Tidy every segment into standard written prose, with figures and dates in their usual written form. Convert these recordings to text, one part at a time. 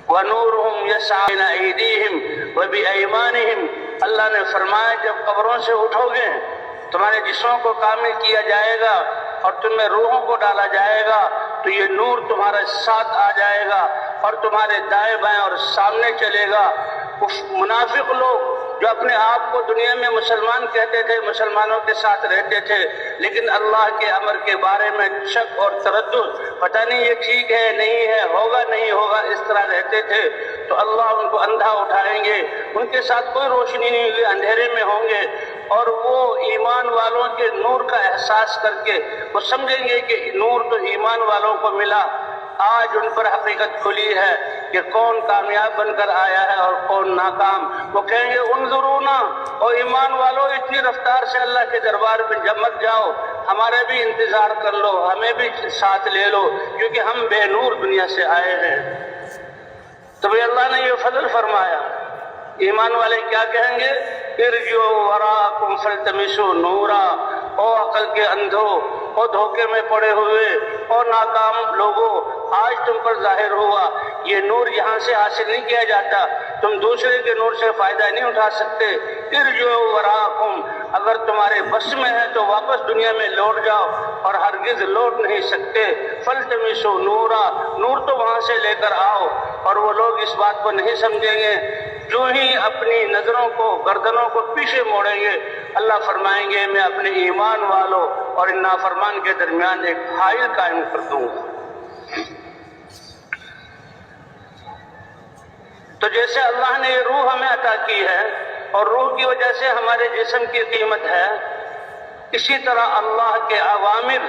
وَنُورُهُمْ يَسْعَىٰ بَيْنَ أَيْدِيهِمْ وَبِأَيْمَانِهِمْ، اللہ نے فرمایا جب قبروں سے اٹھو گے تمہارے جسموں کو کامل کیا جائے گا اور تمہیں روحوں کو ڈالا جائے گا تو یہ نور تمہارے ساتھ آ جائے گا اور تمہارے دائیں بائیں اور سامنے چلے گا۔ اس منافق لوگ جو اپنے آپ کو دنیا میں مسلمان کہتے تھے، مسلمانوں کے ساتھ رہتے تھے، لیکن اللہ کے امر کے بارے میں شک اور تردد، پتہ نہیں یہ ٹھیک ہے نہیں ہے، ہوگا نہیں ہوگا، اس طرح رہتے تھے، تو اللہ ان کو اندھا اٹھائیں گے، ان کے ساتھ کوئی روشنی نہیں ہوگی، اندھیرے میں ہوں گے، اور وہ ایمان والوں کے نور کا احساس کر کے وہ سمجھیں گے کہ نور تو ایمان والوں کو ملا۔ آج ان پر حقیقت کھلی ہے کہ کون کامیاب بن کر آیا ہے اور کون ناکام۔ وہ کہیں گے انظرونا، اور ایمان والو اتنی رفتار سے اللہ کے دربار میں جب مت جاؤ، ہمارے بھی انتظار کر لو، ہمیں بھی ساتھ لے لو، کیونکہ ہم بے نور دنیا سے آئے ہیں۔ تو بھی اللہ نے یہ فضل فرمایا۔ ایمان والے کیا کہیں گے؟ ارجعوا وراءکم فالتمسوا نورا، او عقل کے اندھو، او دھوکے میں پڑے ہوئے، او ناکام لوگوں، آج تم پر ظاہر ہوا یہ نور یہاں سے حاصل نہیں کیا جاتا، تم دوسرے کے نور سے فائدہ نہیں اٹھا سکتے۔ ارجعوا وراءکم، اگر تمہارے بس میں ہے تو واپس دنیا میں لوٹ جاؤ، اور ہرگز لوٹ نہیں سکتے۔ فالتمسوا نورا، نور تو وہاں سے لے کر آؤ، اور وہ لوگ اس بات کو نہیں سمجھیں گے، جو ہی اپنی نظروں کو، گردنوں کو پیچھے موڑیں گے، اللہ فرمائیں گے میں اپنے ایمان والوں اور ان نافرمان کے درمیان ایک حائل قائم کر دوں گا۔ تو جیسے اللہ نے یہ روح ہمیں عطا کی ہے اور روح کی وجہ سے ہمارے جسم کی قیمت ہے، اسی طرح اللہ کے اوامر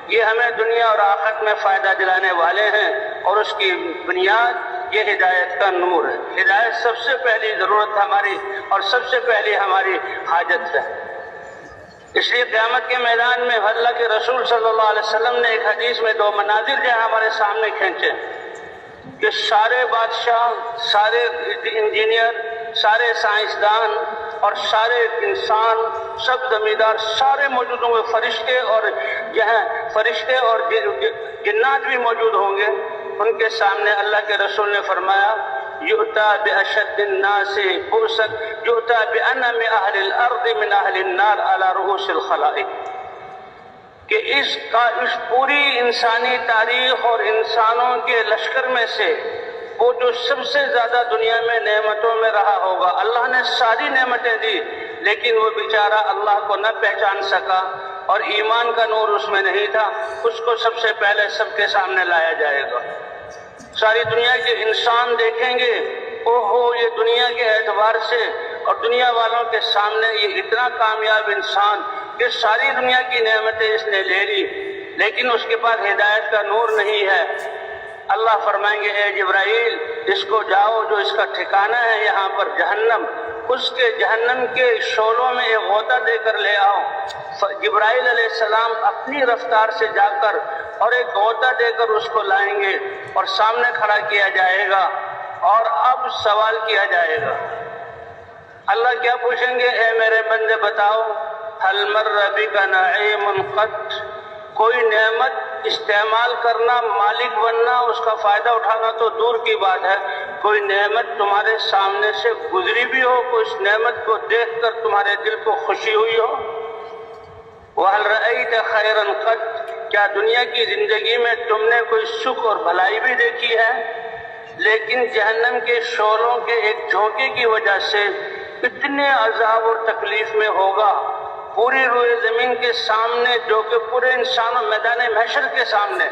یہ ہمیں دنیا اور آخرت میں فائدہ دلانے والے ہیں، اور اس کی بنیاد یہ ہدایت کا نور ہے۔ ہدایت سب سے پہلی ضرورت ہماری اور سب سے پہلی ہماری حاجت ہے۔ اس لیے قیامت کے میدان میں اللہ کے رسول صلی اللہ علیہ وسلم نے ایک حدیث میں دو مناظر جو ہیں ہمارے سامنے کھینچے کہ سارے بادشاہ، سارے انجینئر، سارے سائنسدان اور سارے انسان، سب زمیندار، سارے موجود ہوں گے، فرشتے اور جنات بھی موجود ہوں گے۔ ان کے سامنے اللہ کے رسول نے فرمایا یؤتی باشد الناس بؤسا یؤتی بانم اہل الارض من اہل النار علی رؤوس الخلائق، کہ اس پوری انسانی تاریخ اور انسانوں کے لشکر میں سے وہ جو سب سے زیادہ دنیا میں نعمتوں میں رہا ہوگا، اللہ نے ساری نعمتیں دی لیکن وہ بیچارہ اللہ کو نہ پہچان سکا اور ایمان کا نور اس میں نہیں تھا، اس کو سب سے پہلے سب کے سامنے لایا جائے گا۔ ساری دنیا کے انسان دیکھیں گے، اوہو یہ دنیا کے اعتبار سے اور دنیا والوں کے سامنے یہ اتنا کامیاب انسان کہ ساری دنیا کی نعمتیں اس نے لے لی لیکن اس کے پاس ہدایت کا نور نہیں ہے۔ اللہ فرمائیں گے اے جبرائیل اس کو جاؤ، جو اس کا ٹھکانہ ہے یہاں پر جہنم، اس کے جہنم کے شعلوں میں ایک غوطہ دے کر لے آؤ۔ جبرائیل علیہ السلام اپنی رفتار سے جا کر اور ایک غوطہ دے کر اس کو لائیں گے اور سامنے کھڑا کیا جائے گا، اور اب سوال کیا جائے گا۔ اللہ کیا پوچھیں گے؟ اے میرے بندے بتاؤ هل مر بک نعیم قط، کوئی نعمت استعمال کرنا، مالک بننا، اس کا فائدہ اٹھانا تو دور کی بات ہے، کوئی نعمت تمہارے سامنے سے گزری بھی ہو، کوئی اس نعمت کو دیکھ کر تمہارے دل کو خوشی ہوئی ہو؟ وَهَلْ رَأَيْتَ خَيْرًا قَطْ، کیا دنیا کی زندگی میں تم نے کوئی سکھ اور بھلائی بھی دیکھی ہے؟ لیکن جہنم کے شعلوں کے ایک جھونکے کی وجہ سے اتنے عذاب اور تکلیف میں ہوگا، پوری روئے زمین کے سامنے، جو کہ پورے انسانوں میدان محشر کے سامنے،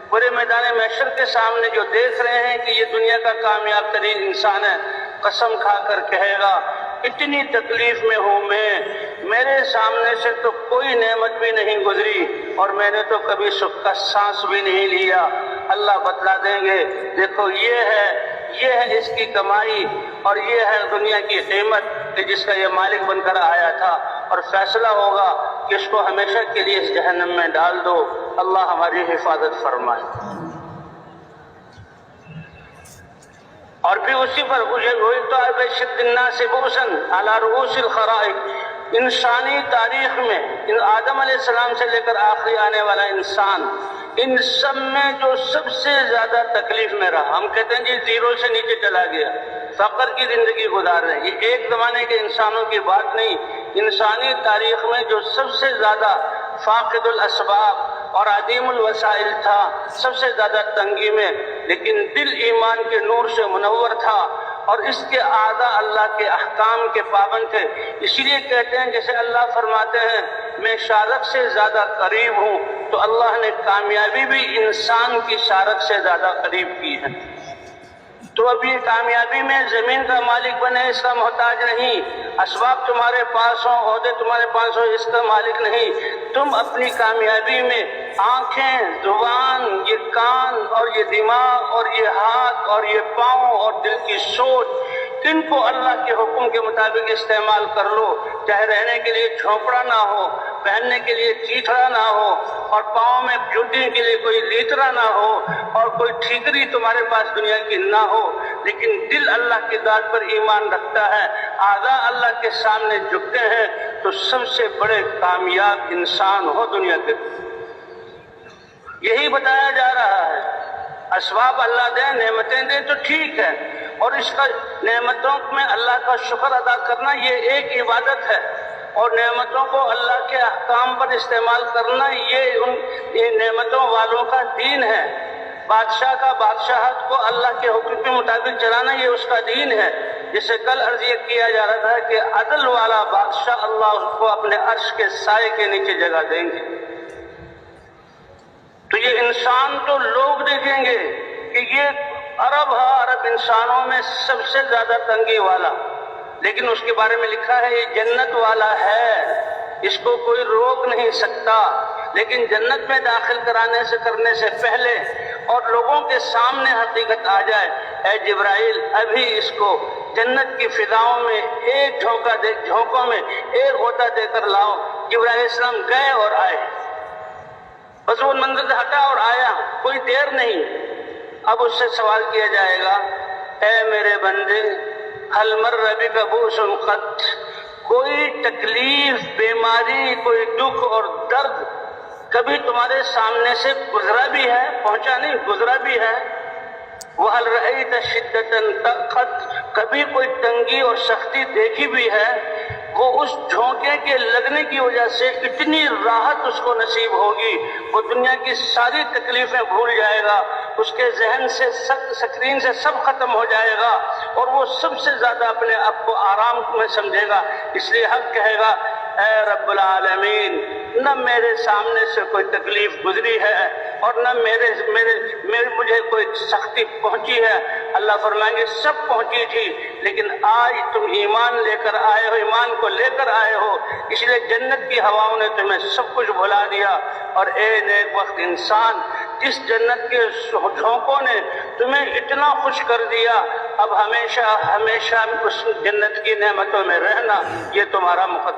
پورے میدان محشر کے سامنے جو دیکھ رہے ہیں کہ یہ دنیا کا کامیاب ترین انسان ہے، قسم کھا کر کہے گا اتنی تکلیف میں ہوں میں، میرے سامنے سے تو کوئی نعمت بھی نہیں گزری اور میں نے تو کبھی سکھ کا سانس بھی نہیں لیا۔ اللہ بتلا دیں گے دیکھو یہ ہے اس کی کمائی اور یہ ہے دنیا کی قیمت کہ جس کا یہ مالک بن کر آیا تھا، اور فیصلہ ہوگا کہ اس کو ہمیشہ کے لیے اس جہنم میں ڈال دو۔ اللہ ہماری حفاظت فرمائے۔ اور پھر اسی پر بشد الناس بؤسا علی رؤوس الخلائق، انسانی تاریخ میں آدم علیہ السلام سے لے کر آخری آنے والا انسان ان سب میں جو سب سے زیادہ تکلیف میں رہا، ہم کہتے ہیں جی زیرو سے نیچے چلا گیا، فقر کی زندگی گزار رہے ہیں، یہ ایک زمانے کے انسانوں کی بات نہیں، انسانی تاریخ میں جو سب سے زیادہ فاقد الاسباب اور عدیم الوسائل تھا، سب سے زیادہ تنگی میں، لیکن دل ایمان کے نور سے منور تھا اور اس کے اعضاء اللہ کے احکام کے پابند تھے۔ اسی لیے کہتے ہیں جیسے اللہ فرماتے ہیں میں شارک سے زیادہ قریب ہوں، تو اللہ نے کامیابی بھی انسان کی شارک سے زیادہ قریب کی ہے۔ تو اب یہ کامیابی میں زمین کا مالک بنے اس کا محتاج نہیں، اسباب تمہارے پاس ہوں، عہدے تمہارے پاس ہوں، اس کا مالک نہیں۔ تم اپنی کامیابی میں آنکھیں، زبان، یہ کان اور یہ دماغ اور یہ ہاتھ اور یہ پاؤں اور دل کی سوچ، ان کو اللہ کے حکم کے مطابق استعمال کر لو، چاہے رہنے کے لیے جھونپڑا نہ ہو، پہننے کے لیے چیتھڑا نہ ہو، اور پاؤں میں جوتی کے لیے کوئی لیترا نہ ہو، اور کوئی ٹھیکری تمہارے پاس دنیا کی نہ ہو، لیکن دل اللہ کی ذات پر ایمان رکھتا ہے، اعضاء اللہ کے سامنے جھکتے ہیں، تو سب سے بڑے کامیاب انسان ہو دنیا کے۔ یہی بتایا جا رہا ہے۔ اسباب اللہ دے، نعمتیں دے تو ٹھیک ہے، اور اس کا نعمتوں میں اللہ کا شکر ادا کرنا یہ ایک عبادت ہے، اور نعمتوں کو اللہ کے احکام پر استعمال کرنا یہ نعمتوں والوں کا دین ہے۔ بادشاہ کا بادشاہت کو اللہ کے حکم کے مطابق چلانا یہ اس کا دین ہے۔ جسے کل عرض یہ کیا جا رہا تھا کہ عدل والا بادشاہ اللہ اس کو اپنے عرش کے سائے کے نیچے جگہ دیں گے۔ تو یہ انسان تو لوگ دیکھیں گے کہ یہ عرب انسانوں میں سب سے زیادہ تنگی والا، لیکن اس کے بارے میں لکھا ہے یہ جنت والا ہے، اس کو کوئی روک نہیں سکتا، لیکن جنت میں داخل کرنے سے پہلے اور لوگوں کے سامنے حقیقت آ جائے، اے جبرائیل ابھی اس کو جنت کی فضاؤں میں ایک جھونکوں میں ایک غوطہ دے کر لاؤ۔ جبرائیل علیہ السلام گئے اور آئے، بس وہ منظر سے ہٹا اور آیا، کوئی دیر نہیں۔ اب اس سے سوال کیا جائے گا اے میرے بندے حل مر بک بؤس قط، کوئی تکلیف، بیماری، کوئی دکھ اور درد کبھی تمہارے سامنے سے گزرا بھی ہے؟ پہنچا نہیں، گزرا بھی ہے۔ وَهَلْ رَأَيْتَ شِدَّةً قَطْ، کبھی کوئی تنگی اور سختی دیکھی بھی ہے؟ وہ اس جھونکے کے لگنے کی وجہ سے اتنی راحت اس کو نصیب ہوگی، وہ دنیا کی ساری تکلیفیں بھول جائے گا، اس کے ذہن سے سکرین سے سب ختم ہو جائے گا، اور وہ سب سے زیادہ اپنے آپ کو آرام میں سمجھے گا۔ اس لیے حق کہے گا اے رب العالمین، نہ میرے سامنے سے کوئی تکلیف گزری ہے اور نہ مجھے کوئی سختی پہنچی ہے۔ اللہ فرمائیں گے سب پہنچی تھی، لیکن آج تم ایمان لے کر آئے ہو، ایمان کو لے کر آئے ہو، اس لیے جنت کی ہواؤں نے تمہیں سب کچھ بھلا دیا۔ اور اے نیک وقت انسان، جس جنت کے جھونکوں نے تمہیں اتنا خوش کر دیا، اب ہمیشہ ہمیشہ اس جنت کی نعمتوں میں رہنا، یہ تمہارا مقدر